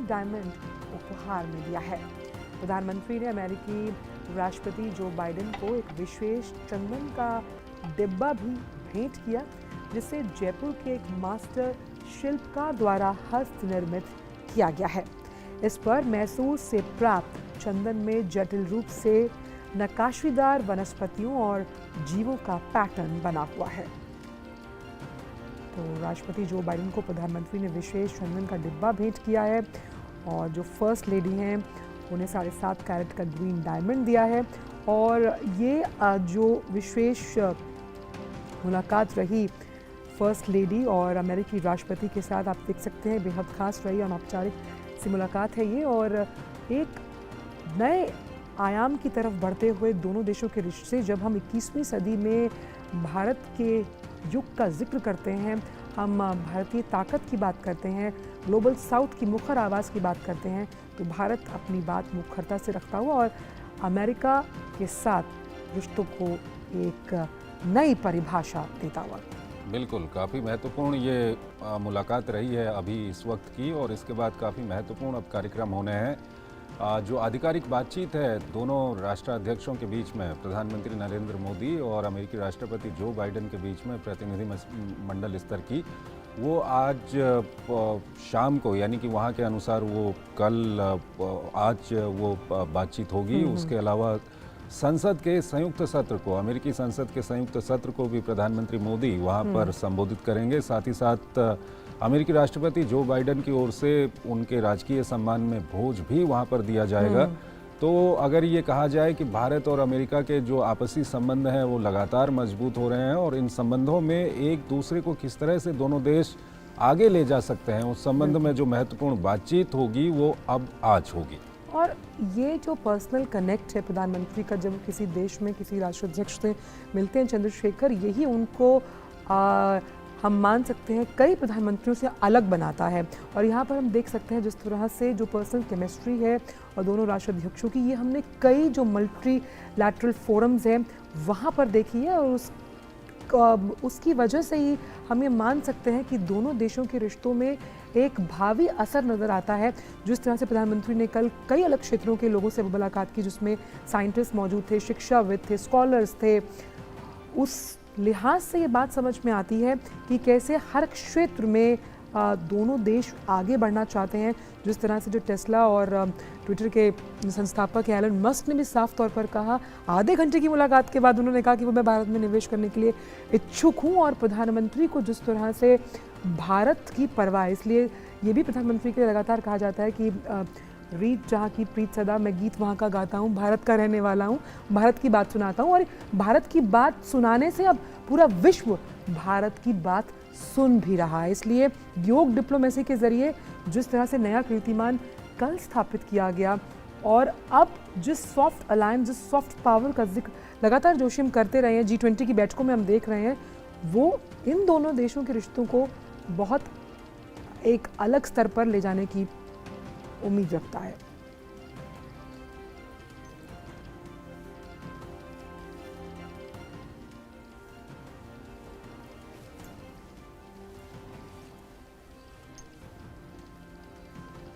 Green diamond उपहार में दिया है। प्रधानमंत्री ने अमेरिकी राष्ट्रपति जो बाइडेन को एक विशेष चंदन का डिब्बा भी भेंट किया, जिसे जयपुर के एक मास्टर शिल्पकार द्वारा हस्त निर्मित किया गया है। इस पर मैसूर से प्राप्त चंदन में जटिल रूप से नक्काशीदार वनस्पतियों और जीवों का पैटर्न बना हुआ है। तो राष्ट्रपति जो बाइडेन को प्रधानमंत्री ने विशेष चंदन का डिब्बा भेंट किया है और जो फर्स्ट लेडी हैं उन्हें 7.5 कैरेट का ग्रीन डायमंड दिया है। और ये जो विशेष मुलाकात रही फर्स्ट लेडी और अमेरिकी राष्ट्रपति के साथ, आप देख सकते हैं बेहद खास रही, अनौपचारिक सी मुलाकात है ये। और एक नए आयाम की तरफ बढ़ते हुए दोनों देशों के रिश्ते, जब हम 21वीं सदी में भारत के युग का जिक्र करते हैं, हम भारतीय ताकत की बात करते हैं, ग्लोबल साउथ की मुखर आवाज़ की बात करते हैं, तो भारत अपनी बात मुखरता से रखता हुआ और अमेरिका के साथ रिश्तों को एक नई परिभाषा देता हुआ। बिल्कुल, काफ़ी महत्वपूर्ण ये मुलाकात रही है अभी इस वक्त की, और इसके बाद काफ़ी महत्वपूर्ण अब कार्यक्रम होने हैं। जो आधिकारिक बातचीत है दोनों राष्ट्राध्यक्षों के बीच में, प्रधानमंत्री नरेंद्र मोदी और अमेरिकी राष्ट्रपति जो बाइडेन के बीच में प्रतिनिधि मंडल स्तर की, वो आज शाम को, यानी कि वहाँ के अनुसार वो आज वो बातचीत होगी। उसके अलावा संसद के संयुक्त सत्र को, अमेरिकी संसद के संयुक्त सत्र को भी प्रधानमंत्री मोदी वहाँ पर संबोधित करेंगे। साथ ही साथ अमेरिकी राष्ट्रपति जो बाइडेन की ओर से उनके राजकीय सम्मान में भोज भी वहाँ पर दिया जाएगा। तो अगर ये कहा जाए कि भारत और अमेरिका के जो आपसी संबंध हैं वो लगातार मजबूत हो रहे हैं, और इन संबंधों में एक दूसरे को किस तरह से दोनों देश आगे ले जा सकते हैं, उस संबंध में जो महत्वपूर्ण बातचीत होगी वो अब आज होगी। और ये जो पर्सनल कनेक्ट है प्रधानमंत्री का, जब किसी देश में किसी राष्ट्राध्यक्ष से मिलते हैं चंद्रशेखर, यही उनको हम मान सकते हैं कई प्रधानमंत्रियों से अलग बनाता है। और यहाँ पर हम देख सकते हैं जिस तरह से जो पर्सनल केमिस्ट्री है और दोनों राष्ट्राध्यक्षों की, ये हमने कई जो मल्टीलैटरल फोरम्स हैं वहाँ पर देखी है, और उसकी वजह से ही हम ये मान सकते हैं कि दोनों देशों के रिश्तों में एक भावी असर नज़र आता है। जिस तरह से प्रधानमंत्री ने कल कई अलग क्षेत्रों के लोगों से मुलाकात की, जिसमें साइंटिस्ट मौजूद थे, शिक्षाविद थे, स्कॉलर्स थे, उस लिहाज से ये बात समझ में आती है कि कैसे हर क्षेत्र में दोनों देश आगे बढ़ना चाहते हैं। जिस तरह से जो टेस्ला और ट्विटर के संस्थापक एलन मस्क ने भी साफ तौर पर कहा, आधे घंटे की मुलाकात के बाद उन्होंने कहा कि वो मैं भारत में निवेश करने के लिए इच्छुक हूँ। और प्रधानमंत्री को जिस तरह से भारत की परवाह, इसलिए ये भी प्रधानमंत्री के लगातार कहा जाता है कि रीत जहाँ की प्रीत सदा, मैं गीत वहाँ का गाता हूँ, भारत का रहने वाला हूँ, भारत की बात सुनाता हूँ। और भारत की बात सुनाने से अब पूरा विश्व भारत की बात सुन भी रहा है। इसलिए योग डिप्लोमेसी के जरिए जिस तरह से नया कीर्तिमान कल स्थापित किया गया, और अब जिस सॉफ्ट अलायंस, जिस सॉफ्ट पावर का जिक्र लगातार जोशी हम करते रहे हैं, G20 की बैठकों में हम देख रहे हैं, वो इन दोनों देशों के रिश्तों को बहुत एक अलग स्तर पर ले जाने की उम्मीद रखता है।